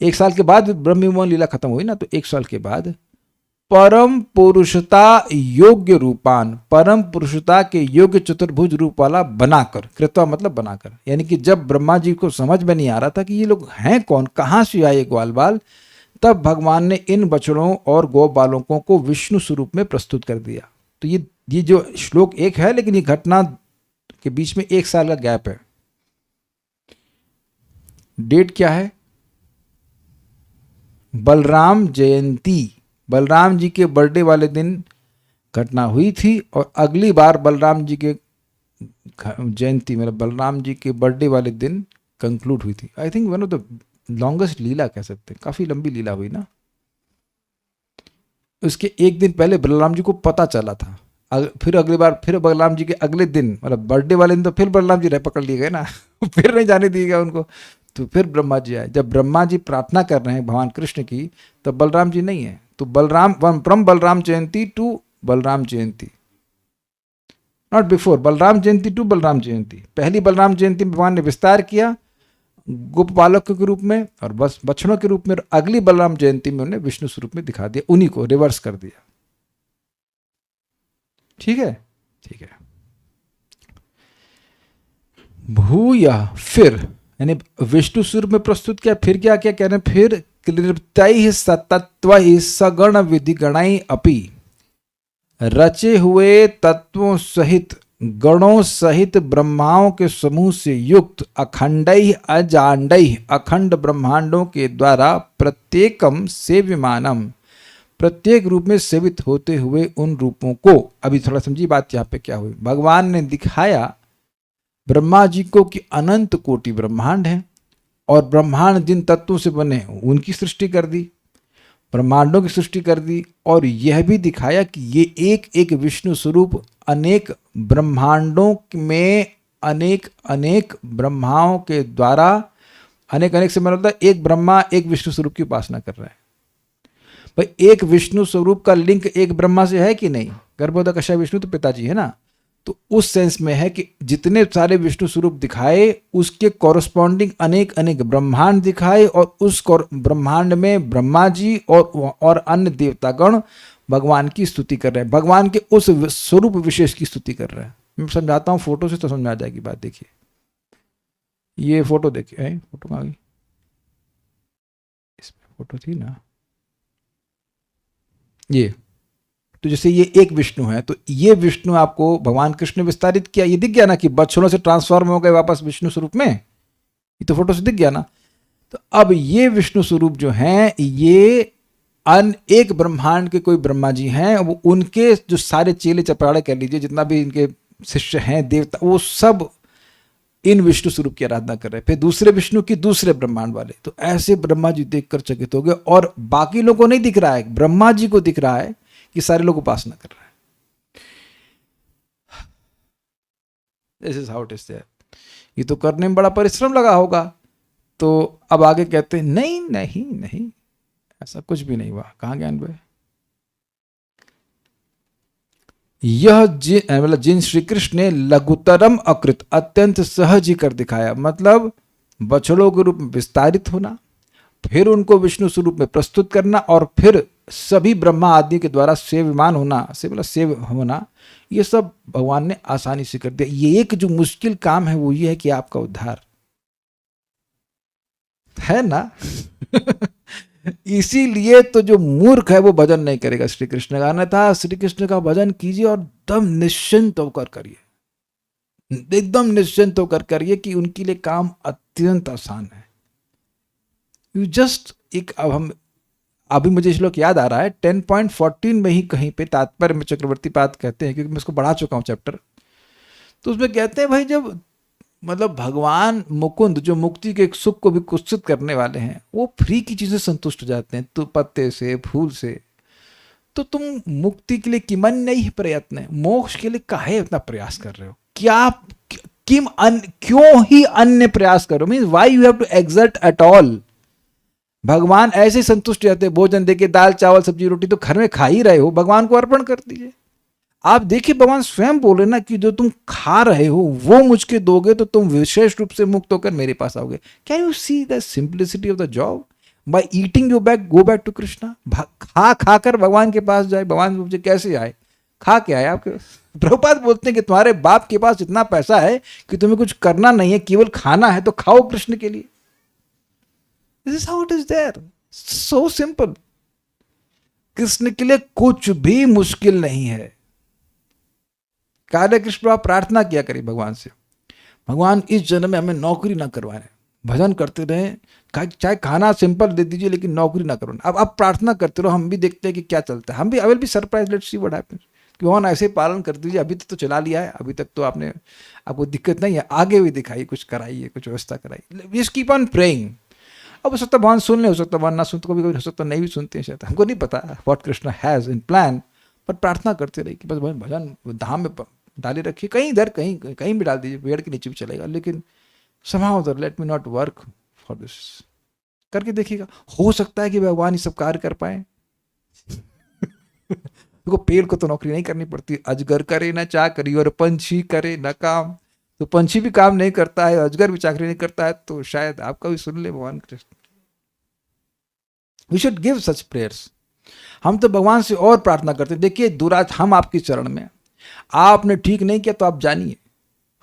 1 साल के बाद ब्रह्म विमोहन लीला खत्म हुई ना, तो 1 साल के बाद परम पुरुषता योग्य रूपान, परम पुरुषता के योग्य चतुर्भुज रूप वाला बनाकर, कृत्वा मतलब बनाकर, यानी कि जब ब्रह्मा जी को समझ में नहीं आ रहा था कि ये लोग हैं कौन, कहाँ से आए ग्वाल बाल, तब भगवान ने इन बछड़ों और गौ बालकों को विष्णु स्वरूप में प्रस्तुत कर दिया। तो ये जो श्लोक एक है, लेकिन ये घटना के बीच में 1 साल का गैप है। डेट क्या है? बलराम जयंती, बलराम जी के बर्थडे वाले दिन घटना हुई थी, और अगली बार बलराम जी के जयंती, मतलब बलराम जी के बर्थडे वाले दिन कंक्लूड हुई थी। I think one of the longest leela कह सकते हैं, काफी लंबी लीला हुई ना। उसके एक दिन पहले बलराम जी को पता चला था, फिर अगली बार फिर बलराम जी के अगले दिन, मतलब बर्थडे वाले दिन, तो फिर बलराम जी पकड़ लिए गए ना फिर नहीं जाने दिए गए उनको। तो फिर ब्रह्मा जी आए। जब ब्रह्मा जी प्रार्थना कर रहे हैं भगवान कृष्ण की, तब बलराम जी नहीं है। तो Balram, from Balram Jayanti to Balram Jayanti, not before Balram Jayanti to Balram Jayanti. पहली बलराम जयंती में भगवान ने विस्तार किया गोप बालकों के रूप में और बस बछड़ों के रूप में, और अगली बलराम जयंती में उन्हें विष्णु स्वरूप में दिखा दिया, उन्हीं को रिवर्स कर दिया। ठीक है, ठीक है। भूया, फिर, यानी विष्णु स्वरूप में प्रस्तुत किया। फिर क्या क्या कह रहे हैं? फिर क्लिप्तैः सतत्वैः सगण विधि गणाई अपि, रचे हुए तत्वों सहित, गणों सहित ब्रह्माओं के समूह से युक्त अखंडैः अजांडैः, अखंड ब्रह्मांडों के द्वारा प्रत्येकम सेव्यमानम, प्रत्येक रूप में सेवित होते हुए उन रूपों को। अभी थोड़ा समझिए बात यहाँ पे क्या हुई। भगवान ने दिखाया ब्रह्मा जी को कि अनंत कोटि ब्रह्मांड है, और ब्रह्मांड जिन तत्वों से बने उनकी सृष्टि कर दी, ब्रह्मांडों की सृष्टि कर दी, और यह भी दिखाया कि ये एक एक विष्णु स्वरूप अनेक ब्रह्मांडों में अनेक अनेक ब्रह्माओं के द्वारा, अनेक अनेक से मतलब एक ब्रह्मा एक विष्णु स्वरूप की उपासना कर रहे हैं। भाई एक विष्णु स्वरूप का लिंक एक ब्रह्मा से है कि नहीं? गर्भोदक विष्णु तो पिताजी है ना। तो उस सेंस में है कि जितने सारे विष्णु स्वरूप दिखाए उसके कॉरस्पॉन्डिंग अनेक अनेक ब्रह्मांड दिखाए, और उस ब्रह्मांड में ब्रह्मा जी और अन्य देवतागण भगवान की स्तुति कर रहे हैं, भगवान के उस स्वरूप विशेष की स्तुति कर रहे हैं। मैं समझाता हूँ फोटो से तो समझ में आ जाएगी बात। देखिए ये फोटो देखिए, फोटो कहाँ गई? इसमें फोटो थी ना ये। तो जैसे ये एक विष्णु है, तो ये विष्णु आपको भगवान कृष्ण ने विस्तारित किया, ये दिख गया ना कि बछड़ों से ट्रांसफॉर्म हो गए वापस विष्णु स्वरूप में, ये तो फोटो से दिख गया ना। तो अब ये विष्णु स्वरूप जो हैं ये एक ब्रह्मांड के कोई ब्रह्मा जी हैं, वो उनके जो सारे चेले चपाड़े कह लीजिए, जितना भी इनके शिष्य हैं देवता, वो सब इन विष्णु स्वरूप की आराधना कर रहे हैं। फिर दूसरे विष्णु की दूसरे ब्रह्मांड वाले, तो ऐसे ब्रह्मा जी देखकर चकित हो गए, और बाकी लोगों को नहीं दिख रहा है, ब्रह्मा जी को दिख रहा है कि सारे लोग उपासना कर रहे हैं। This is how it is there. ये तो करने में बड़ा परिश्रम लगा होगा। तो अब आगे कहते हैं नहीं नहीं नहीं, ऐसा कुछ भी नहीं हुआ। कहाँ ज्ञान भाई? यह मतलब जिन श्री कृष्ण ने लघुतरम अकृत, अत्यंत सहज ही कर दिखाया, मतलब बछड़ों के रूप में विस्तारित होना, फिर उनको विष्णु स्वरूप में प्रस्तुत करना, और फिर सभी ब्रह्मा आदि के द्वारा सेव्यमान होना, से मतलब सेव होना, ये सब भगवान ने आसानी से कर दिया। ये एक जो मुश्किल काम है वो ये है कि आपका उद्धार है ना। इसीलिए तो जो मूर्ख है वो भजन नहीं करेगा श्री कृष्ण का, अन्यथा श्री कृष्ण का भजन कीजिए और एकदम निश्चिंत होकर करिए, एकदम निश्चिंत होकर करिए कि उनके लिए काम अत्यंत आसान है। यू जस्ट एक, अब हम अभी मुझे श्लोक याद आ रहा है 10.14 में ही कहीं पे तात्पर्य में चक्रवर्ती पाद कहते हैं, क्योंकि मैं इसको बढ़ा चुका हूं चैप्टर, तो उसमें कहते हैं भाई जब मतलब भगवान मुकुंद जो मुक्ति के सुख को भी कुत्सित करने वाले हैं, वो फ्री की चीजें संतुष्ट हो जाते हैं, तो पत्ते से फूल से, तो तुम मुक्ति के लिए किमन नहीं प्रयत्न है, मोक्ष के लिए काहे इतना प्रयास कर रहे हो? क्या क्यों ही अन्य प्रयास करो? Means why you have to exert at all? भगवान ऐसे संतुष्ट रहते, भोजन देके दाल चावल सब्जी रोटी तो घर में खा ही रहे हो, भगवान को अर्पण कर दीजिए। आप देखिए भगवान स्वयं बोले ना कि जो तुम खा रहे हो वो मुझके दोगे तो तुम विशेष रूप से मुक्त होकर मेरे पास आओगे। Can you see the simplicity of the job? By eating you back go back to Krishna. खा खाकर भगवान के पास जाए, भगवान मुझे कैसे आए? खा के आए। आपके प्रभुपाद बोलते हैं कि तुम्हारे बाप के पास इतना पैसा है कि तुम्हें कुछ करना नहीं है, केवल खाना है, तो खाओ कृष्ण के लिए। This is how it is there, so simple. Krishna के लिए कुछ भी मुश्किल नहीं है। कार्य कृष्ण आप प्रार्थना किया करिए भगवान से, भगवान इस जन्म में हमें नौकरी ना करवाए, भजन करते रहें, चाहे खाना सिंपल दे दीजिए लेकिन नौकरी ना करो। अब आप प्रार्थना करते रहो, हम भी देखते हैं कि क्या चलता है, हम भी I will be surprise, let's see what happens. कि भगवान ऐसे पालन कर दीजिए, अभी तो चला लिया है, अभी तक तो आपने, आपको दिक्कत नहीं है, आगे भी दिखाइए, कुछ कराइए, कुछ व्यवस्था कराइए। Just keep on praying. अब हो सकता भगवान सुन ले, हो सकता भगवान ना सुन, तो कभी कभी हो सकता नहीं भी सुनते हैं, शायद हमको नहीं पता what Krishna has in plan, पर प्रार्थना करते रहिए कि बस भजन धाम में डाले रखिए, कहीं इधर कहीं कहीं भी डाल दीजिए, पेड़ के नीचे भी चलेगा, लेकिन somehow उधर let me not work for this करके देखिएगा, हो सकता है कि भगवान ये सब कार्य कर पाए। देखो पेड़ को तो नौकरी नहीं करनी पड़ती, अजगर करे ना चाकरी और पंछी करे ना काम, तो पंछी भी काम नहीं करता है, अजगर भी चाकरी नहीं करता है, तो शायद आपका भी सुन ले भगवान Krishna. We should give such prayers. हम तो भगवान से और प्रार्थना करते हैं, देखिए हम आपके चरण में, आपने ठीक नहीं किया तो आप जानिए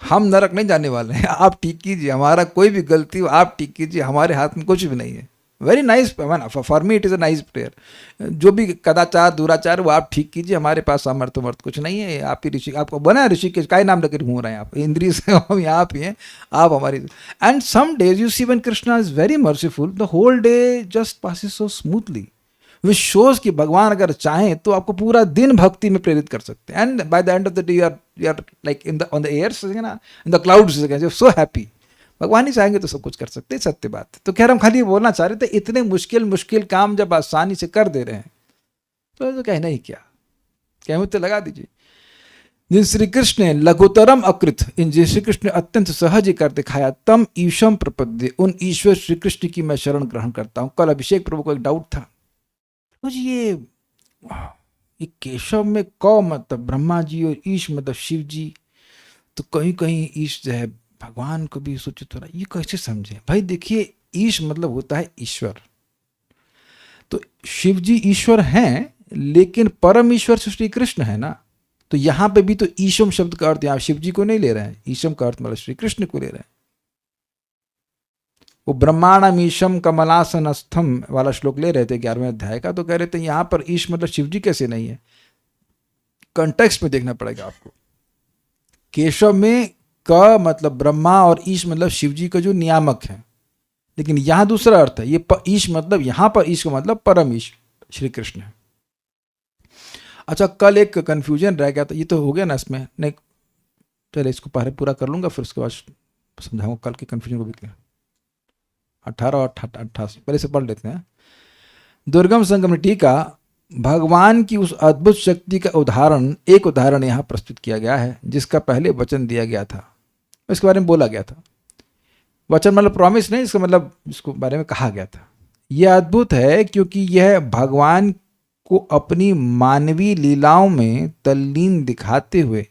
हम नरक नहीं जाने वाले हैं, आप ठीक कीजिए, हमारा कोई भी गलती हो आप ठीक कीजिए, हमारे हाथ में कुछ भी नहीं है। Very nice, for me it is a nice prayer. जो भी कदाचार दुराचार वो आप ठीक कीजिए, हमारे पास सामर्थ्य मर्थ कुछ नहीं है, आप ही ऋषि, आपको बना ऋषि के काय नाम लेकर घूम रहे हैं आप, इंद्रिय से हम यहाँ पे हैं, आप हमारी। And some days you see when Krishna is very merciful, the whole day just passes so smoothly, which shows कि भगवान अगर चाहें तो आपको पूरा दिन भक्ति में प्रेरित कर सकते हैं। And by the end of the day you are like on the airs, ना in the clouds, so happy. भगवान ही चाहेंगे तो सब कुछ कर सकते हैं, सत्य बात है। तो खैर हम खाली बोलना चाह रहे थे, इतने मुश्किल काम जब आसानी से कर दे रहे हैं तो कहना ही क्या, कहते लगा दीजिए। जिन श्री कृष्ण ने लघुतरम अकृत, इन जिन श्री कृष्ण ने अत्यंत सहज कर दिखाया, तम ईशम प्रपद्य, उन ईश्वर श्री कृष्ण की मैं शरण ग्रहण करता हूँ। कल अभिषेक प्रभु को एक डाउट था, मुझे ये केशव में क मतलब ब्रह्मा जी और ईश मतलब शिव जी, तो कहीं कहीं ईश जो है भगवान को भी सूचित हो रहा है, ये कैसे समझे भाई? देखिए, ईश मतलब होता है ईश्वर, तो शिव जी ईश्वर हैं, लेकिन परम ईश्वर श्री कृष्ण है ना। तो यहां पे भी तो ईशम शब्द का अर्थ, यहां शिव जी को नहीं ले रहे हैं, ईशम का अर्थ मतलब श्री कृष्ण को ले रहे हैं। वो ब्रह्मांडम ईशम कमलासनस्थम वाला श्लोक ले रहे थे 11वें अध्याय का, तो कह रहे थे यहां पर ईश मतलब शिव जी कैसे नहीं है? कंटेक्स्ट में देखना पड़ेगा आपको। केशव में क मतलब ब्रह्मा और ईश मतलब शिव जी का जो नियामक है, लेकिन यहां दूसरा अर्थ है। ये ईश मतलब, यहां पर ईश का मतलब परम ईश श्री कृष्ण है। अच्छा, कल एक कंफ्यूजन रह गया था, ये तो हो गया ना इसमें, नहीं चले इसको पहले पूरा कर लूंगा, फिर उसके बाद समझाऊंगा कल के कंफ्यूजन को भी। क्या 18 और 88 पहले से पढ़ लेते हैं। दुर्गम संगम टीका, भगवान की उस अद्भुत शक्ति का एक उदाहरण यहाँ प्रस्तुत किया गया है, जिसका पहले वचन दिया गया था, इसके बारे में बोला गया था। वचन मतलब प्रॉमिस नहीं, इसका मतलब इसको बारे में कहा गया था। यह अद्भुत है क्योंकि यह भगवान को अपनी मानवीय लीलाओं में तल्लीन दिखाते हुए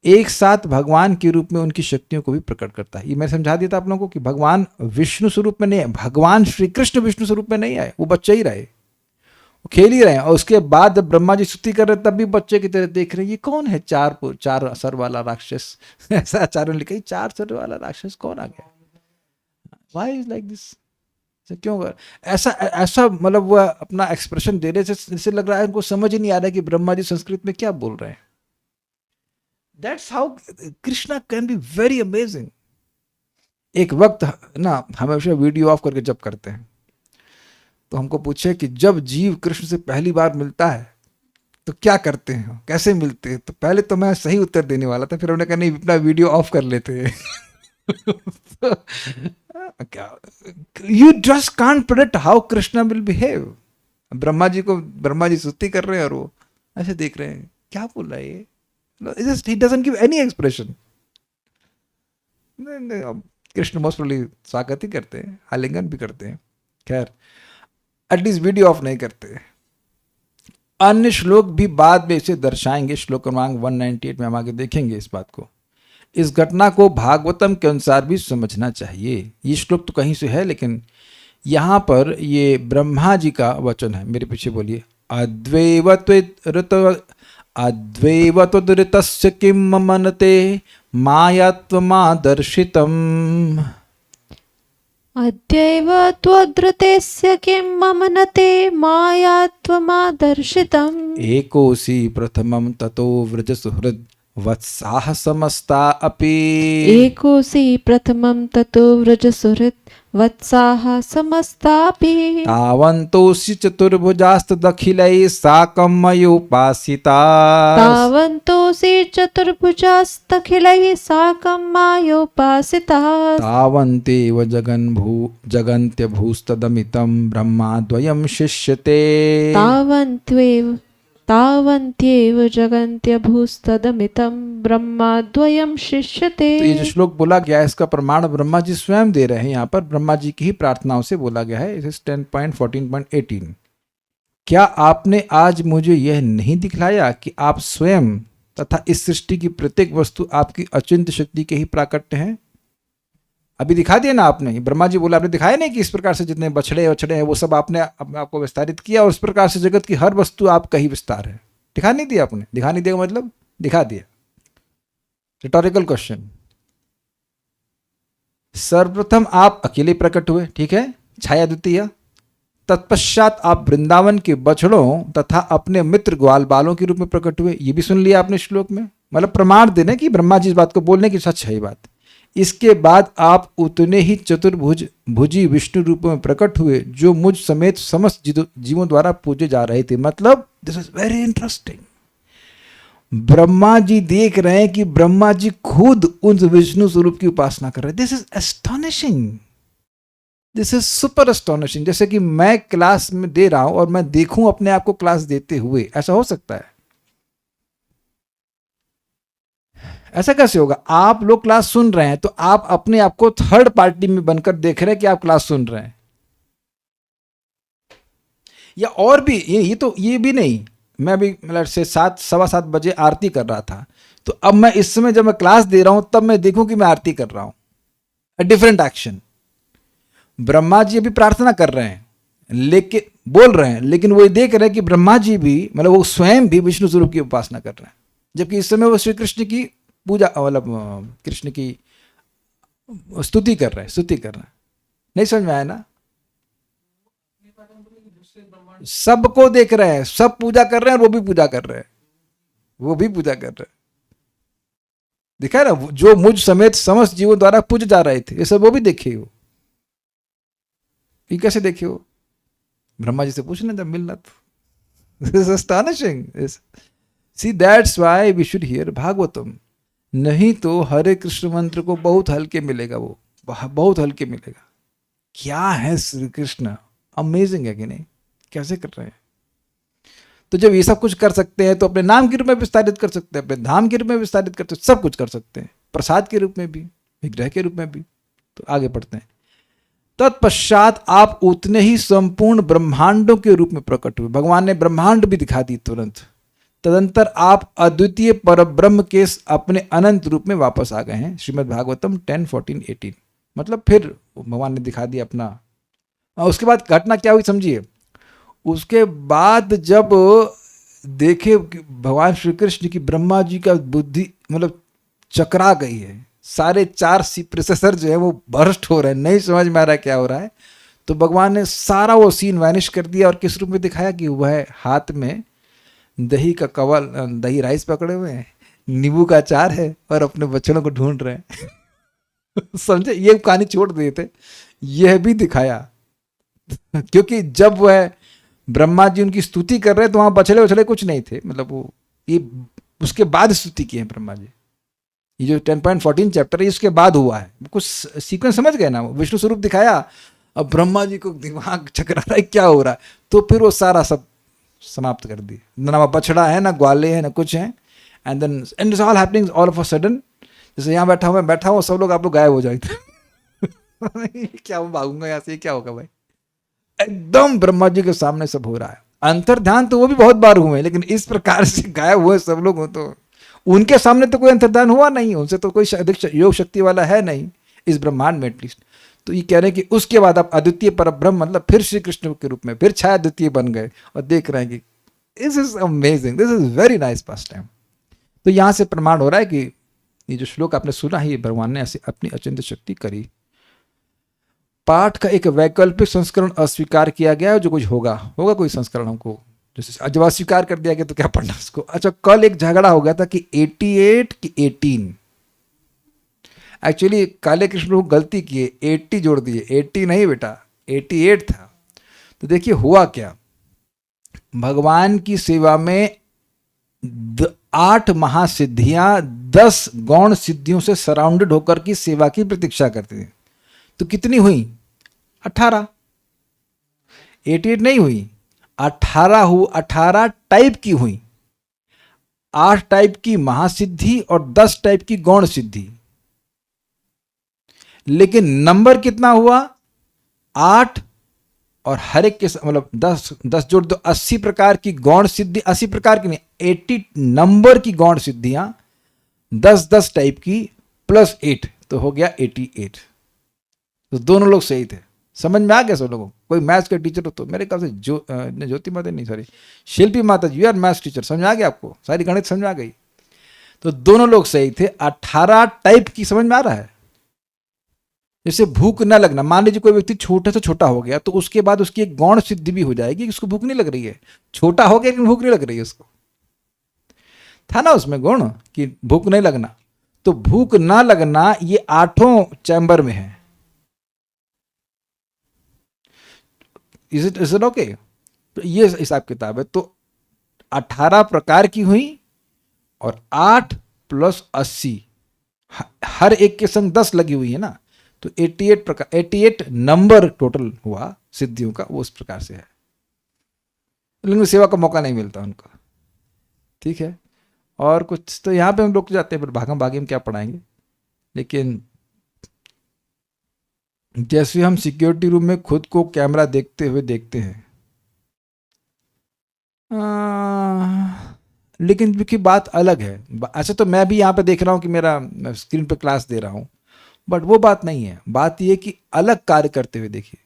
एक साथ भगवान के रूप में उनकी शक्तियों को भी प्रकट करता है। ये मैं समझा दिया था आप लोगों को कि भगवान विष्णु स्वरूप में नहीं है, भगवान श्री कृष्ण विष्णु स्वरूप में नहीं आए, वो बच्चे ही रहे, वो खेल ही रहे हैं। और उसके बाद जब ब्रह्मा जी स्तुति कर रहे तब भी बच्चे की तरह देख रहे हैं, ये कौन है चार सर वाला राक्षस? ऐसा आचार्यों ने लिखा, 4 सर वाला राक्षस कौन आ गया? Why is like this? क्यों ऐसा ऐसा मतलब वो अपना एक्सप्रेशन दे रहे जैसे लग रहा है उनको समझ ही नहीं आ रहा है कि ब्रह्मा जी संस्कृत में क्या बोल रहे हैं। That's how Krishna can be very amazing. एक वक्त ना, हमेशा वीडियो ऑफ करके जब करते हैं तो हमको पूछे कि जब जीव कृष्ण से पहली बार मिलता है तो क्या करते हैं, कैसे मिलते हैं? तो पहले तो मैं सही उत्तर देने वाला था, फिर उन्होंने कहा नहीं, अपना वीडियो ऑफ कर लेते हैं। You just can't predict how Krishna will behave. Brahma ji स्तुति कर रहे हैं और वो ऐसे देख रहे हैं, क्या बोल रहा है ये? He doesn't give any expression. Krishna most probably स्वागत ही करते हैं, आलिंगन भी करते हैं, खैर एटलीस्ट वीडियो ऑफ नहीं करते। अन्य श्लोक भी बाद में इसे दर्शाएंगे, श्लोक क्रमांक 198 में हम आगे देखेंगे इस बात को। इस घटना को भागवतम के अनुसार भी समझना चाहिए। ये श्लोक तो कहीं से है, लेकिन यहाँ पर ये ब्रह्मा जी का वचन है। मेरे पीछे बोलिए, अद्वैवत्वदृतस्य किं मनते मायात्वमादर्शितम्। अद्यैव त्वदृतेस्य किं मनते मायात्वमादर्शितम्। एकोऽसि प्रथमं ततो व्रजसुहृद् वत्साः समस्ता अपि। एकोऽसि प्रथमं ततो व्रजसुहृत् वत्साः समस्तापि। तावन्तोऽसि चतुर्भुजास्तदखिलैः साकं मयोपासिताः। तावन्तोऽसि चतुर्भुजास्तखिलैः साकं मायोपासिताः। तावन्तेव जगन्त्यभूस्तदमितं ब्रह्माद्वयं शिष्यते। तावन्त्येव जगन्त्यभूस्तदमितं ब्रह्माद्वयं शिष्यते। तो ये जो श्लोक बोला गया है, इसका प्रमाण ब्रह्मा जी स्वयं दे रहे हैं। यहाँ पर ब्रह्मा जी की ही प्रार्थनाओं से बोला गया है। इस 10.14.18, क्या आपने आज मुझे यह नहीं दिखलाया कि आप स्वयं तथा इस सृष्टि की प्रत्येक वस्तु आपकी अचिंत्य शक्ति के ही प्राकट्य हैं? अभी दिखा दिया ना आपने, ब्रह्मा जी बोला, आपने दिखाया नहीं कि इस प्रकार से जितने बछड़े हैं वो सब आपने आपको विस्तारित किया, और इस प्रकार से जगत की हर वस्तु आपका ही विस्तार है। दिखा नहीं दिया आपने? दिखा नहीं दिया मतलब दिखा दिया। Rhetorical question. सर्वप्रथम आप अकेले प्रकट हुए, ठीक है, छाया द्वितीय। तत्पश्चात आप वृंदावन के बछड़ों तथा अपने मित्र ग्वाल बालों के रूप में प्रकट हुए। ये भी सुन लिया आपने श्लोक में, मतलब प्रमाण देने की ब्रह्मा जी इस बात को बोलने की सच है ये बात। इसके बाद आप उतने ही चतुर्भुजी विष्णु रूप में प्रकट हुए जो मुझ समेत समस्त जीवों द्वारा पूजे जा रहे थे। मतलब this is very interesting. Brahma ji देख रहे हैं कि ब्रह्मा जी खुद उन विष्णु स्वरूप की उपासना कर रहे हैं। This is astonishing, this is super astonishing. जैसे कि मैं क्लास में दे रहा हूं और मैं देखूं अपने आप को क्लास देते हुए, ऐसा हो सकता है? ऐसा कैसे होगा? आप लोग क्लास सुन रहे हैं तो आप अपने आप को थर्ड पार्टी में बनकर देख रहे हैं कि आप क्लास सुन रहे हैं। या और भी ये तो ये भी नहीं, मैं भी मतलब से 7 सवा 7 बजे आरती कर रहा था, तो अब मैं इस समय जब मैं क्लास दे रहा हूं तब मैं देखूं कि मैं आरती कर रहा हूं, a different action. Brahma ji अभी प्रार्थना कर रहे हैं, लेकिन बोल रहे हैं, लेकिन वो ये देख रहे हैं कि ब्रह्मा जी भी मतलब वो स्वयं भी विष्णु स्वरूप की उपासना कर रहे हैं, जबकि इस समय वो श्री कृष्ण की पूजा मतलब कृष्ण की स्तुति कर रहे हैं, स्तुति कर रहे हैं। नहीं समझ में आया ना? सबको देख रहे हैं, सब पूजा कर रहे हैं और वो भी पूजा कर रहे हैं, वो भी पूजा कर रहे हैं। दिखा है ना, जो मुझ समेत समस्त जीवों द्वारा पूजे जा रहे थे, ये सब वो भी देखे हो। ये कैसे देखे हो? ब्रह्मा जी से पूछना जब मिलना तो। This is astonishing. See that's why we should hear Bhagavatam. नहीं तो हरे कृष्ण मंत्र को बहुत हल्के मिलेगा, वो बहुत हल्के मिलेगा। क्या है श्री कृष्ण, अमेजिंग है कि नहीं? कैसे कर रहे हैं? तो जब ये सब कुछ कर सकते हैं तो अपने नाम के रूप में विस्तारित कर सकते हैं, अपने धाम के रूप में विस्तारित कर सकते हैं, सब कुछ कर सकते हैं, प्रसाद के रूप में भी, विग्रह के रूप में भी। तो आगे पढ़ते हैं। तत्पश्चात आप उतने ही संपूर्ण ब्रह्मांडों के रूप में प्रकट हुए। भगवान ने ब्रह्मांड भी दिखा दी तुरंत। तदंतर आप अद्वितीय परब्रह्म के अपने अनंत रूप में वापस आ गए हैं। श्रीमद् भागवतम 10:14-18। मतलब फिर भगवान ने दिखा दिया अपना। और उसके बाद घटना क्या हुई समझिए। उसके बाद जब देखे भगवान श्री कृष्ण की ब्रह्मा जी का बुद्धि मतलब चकरा गई है, सारे 4 प्रोसेसर जो है वो बर्स्ट हो रहे हैं, नहीं समझ में आ रहा है क्या हो रहा है। तो भगवान ने सारा वो सीन वैनिश कर दिया और किस रूप में दिखाया कि वह हाथ में दही का कवल, दही राइस पकड़े हुए हैं, नींबू का अचार है और अपने बच्चों को ढूंढ रहे हैं। समझे? ये कहानी छोड़ दिए थे, यह भी दिखाया। क्योंकि जब वह ब्रह्मा जी उनकी स्तुति कर रहे हैं तो वहां बछड़े वछड़े कुछ नहीं थे, मतलब वो ये उसके बाद स्तुति की है ब्रह्मा जी। ये जो 10.14 चैप्टर है इसके बाद हुआ है, कुछ सीक्वेंस समझ गए ना? विष्णु स्वरूप दिखाया, अब ब्रह्मा जी को दिमाग चकरा रहा है क्या हो रहा है, तो फिर वो सारा सब समाप्त कर दी। ना बछड़ा है, ना ग्वाले हैं, ना कुछ है। And then and it's all happening all of a sudden. जैसे यहाँ बैठा हुआ, मैं बैठा हूँ, सब लोग आप लोग गायब हो जाएंगे। क्या मैं भागूंगा यहाँ से, क्या होगा भाई? एकदम ब्रह्मा जी के सामने सब हो रहा है। अंतर ध्यान तो वो भी बहुत बार हुए, लेकिन इस प्रकार से गायब हुए सब लोग हो तो उनके सामने तो कोई अंतर्ध्यान हुआ नहीं, उनसे तो कोई अधिक योग शक्ति वाला है नहीं इस ब्रह्मांड में एटलीस्ट। तो ये कह रहे हैं कि उसके बाद आप अद्वितीय परब्रह्म मतलब फिर श्री कृष्ण के रूप में फिर छाया द्वितीय बन गए और देख रहे हैं कि this is amazing, this is very nice past time. तो यहाँ से प्रमाण हो रहा है कि ये जो श्लोक आपने सुना है, ये भगवान ने ऐसे अपनी अचिंत्य शक्ति करी। पाठ का एक वैकल्पिक संस्करण अस्वीकार किया गया है, जो कुछ होगा होगा कोई संस्करण हमको, जैसे जब अस्वीकार कर दिया गया तो क्या पढ़ना उसको। अच्छा, कल एक झगड़ा हो गया था कि 88 की 18। एक्चुअली काले कृष्ण को गलती किए, 80 जोड़ दिए, 80 नहीं बेटा 88 था। तो देखिए हुआ क्या, भगवान की सेवा में 8 महासिद्धियां 10 गौण सिद्धियों से सराउंडेड होकर की सेवा की प्रतीक्षा करती थी। तो कितनी हुई? 18। 88 नहीं हुई, 18 टाइप की हुई। 8 टाइप की महासिद्धि और 10 टाइप की गौण सिद्धि। लेकिन नंबर कितना हुआ? 8। और हर एक के मतलब 10 जोड़ दो, 80 प्रकार की गौण सिद्धि, 80 प्रकार की नहीं, 80 नंबर की गौण सिद्धियां 10 टाइप की प्लस 8, तो हो गया 88। तो दोनों लोग सही थे। समझ में आ गया सब लोगों को? कोई मैथ्स के टीचर हो तो मेरे ख्याल से ज्योति माता नहीं, सॉरी शिल्पी माता जी, यू आर मैथ्स टीचर, समझ आ गया आपको? सारी गणित समझ में आ गई? तो दोनों लोग सही थे। 18 टाइप की, समझ में आ रहा है? जैसे भूख न लगना, मान लीजिए कोई व्यक्ति छोटे से छोटा हो गया तो उसके बाद उसकी एक गौण सिद्धि भी हो जाएगी, उसको भूख नहीं लग रही है। छोटा हो गया लेकिन भूख नहीं लग रही है उसको, था ना उसमें गुण कि भूख नहीं लगना। तो भूख ना लगना ये 8 चैम्बर में है। Is it okay? तो ये हिसाब किताब है। तो 18 प्रकार की हुई और 8 + 80, हर एक के संग 10 लगी हुई है ना, तो 88 प्रकार, 88 नंबर टोटल हुआ सिद्धियों का, वो उस प्रकार से है। लेकिन सेवा का मौका नहीं मिलता उनको। ठीक है, और कुछ तो यहाँ पे हम रुक जाते हैं, फिर भागम भागी में क्या पढ़ाएंगे। लेकिन जैसे हम सिक्योरिटी रूम में खुद को कैमरा देखते हुए देखते हैं, लेकिन क्योंकि बात अलग है। अच्छा, तो मैं भी यहाँ पे देख रहा हूँ कि मेरा स्क्रीन पे क्लास दे रहा हूँ, बट वो बात नहीं है। बात ये कि अलग कार्य करते हुए देखिए,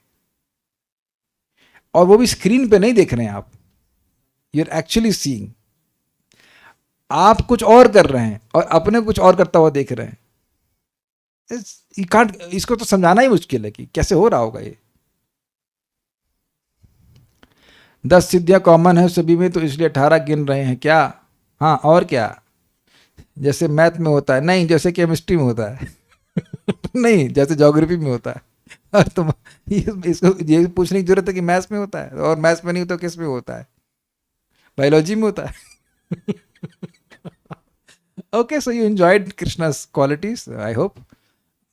और वो भी स्क्रीन पे नहीं देख रहे हैं आप, यू आर एक्चुअली सीइंग। आप कुछ और कर रहे हैं और अपने कुछ और करता हुआ देख रहे हैं। You can't, इसको तो समझाना ही मुश्किल है कि कैसे हो रहा होगा ये। 10 सिद्धियां कॉमन है सभी में, तो इसलिए 18 गिन रहे हैं क्या? हाँ, और क्या? जैसे मैथ में होता है? नहीं, जैसे केमिस्ट्री में होता है। नहीं, जैसे ज्योग्राफी में होता है। और तुम इसको ये पूछने की जरूरत है कि मैथ्स में होता है, और मैथ्स में नहीं तो किस में होता है? बायोलॉजी में होता है। Okay, so you enjoyed Krishna's qualities, I hope.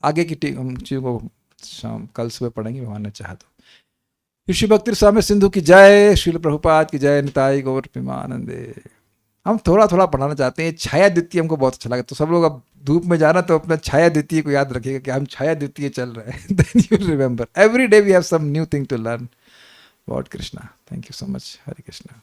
आगे की हम चीज़ों को शाम कल सुबह पढ़ेंगे, भगवान ने चाहा तो। श्री भक्ति स्वामी सिंधु की जय, श्रील प्रभुपाद की जय, निताई गौर प्रेमानंदे। हम थोड़ा थोड़ा पढ़ाना चाहते हैं। छाया द्वितीय हमको बहुत अच्छा लगा, तो सब लोग अब धूप में जाना तो अपना छाया द्वितीय को याद रखिएगा कि हम छाया द्वितीय चल रहे हैं। Then you remember every day we have some new thing to learn about Krishna. Thank you so much. Hare Krishna.